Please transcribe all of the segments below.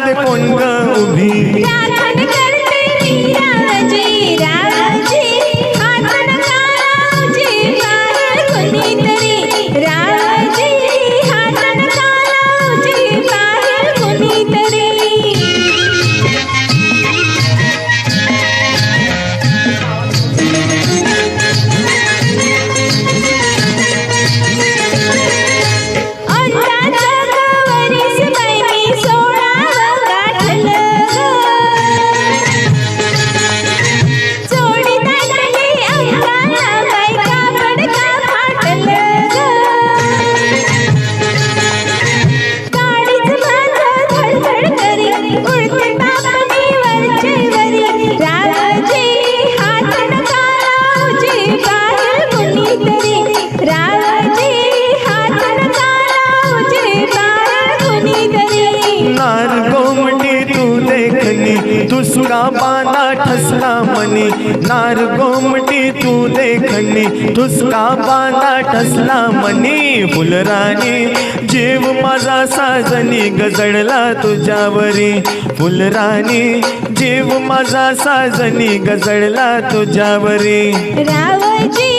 माळ्यामध्ये कोण ग उभी राखण करते मीराजी रावजी हातन काळावजी बाहेर कोणीतरी रावजी हातन काळावजी बाहेर कोणीतरी दुसरा बाना ठसला मनी नार गोमटी तू देखणी ठुसका बाना ठसला मनी फुलराणी जीव माझा साजनी गजळला तुझ्यावरी फुलराणी जीव माझा साजनी गजळला तुझ्यावरी रावजी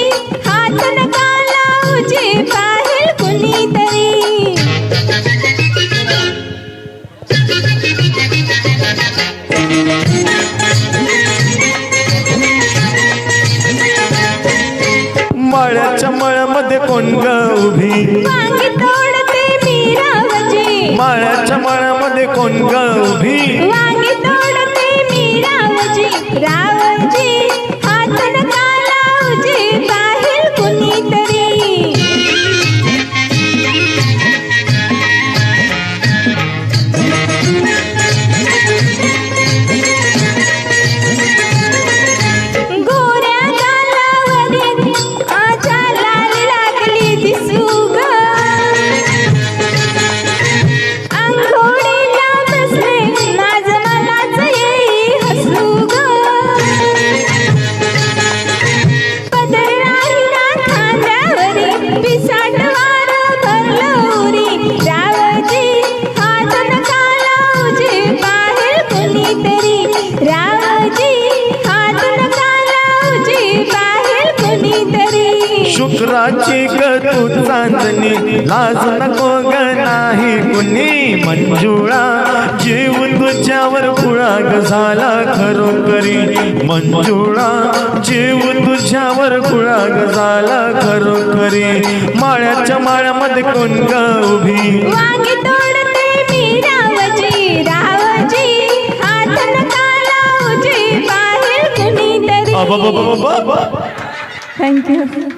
हातन काळावजी बाहेर कोणीतरी माळ्याच्या मळ्यामध्ये कोण ग उभी वांगी तोडते मीरावजी माळ्याच्या मळ्यामध्ये कोण ग उभी वांगी तोडते मीरावजी रावजी हातन काळावजी बाहेर कोणीतरी शुक्राची ग तू चांदणी लाज नको ग नाही कुणी मंजुळा जीव तुझ्यावर पुळा ग झाला खरोखरी मंजुळा जीव तुझ्यावर पुळा ग झाला खरोखरी माळ्याच्या माळ्यामध्ये कोण ग उभी वांगी तोडते मीरावजी रावजी हातन काळावजी बाहेर कोणीतरी थँक्यू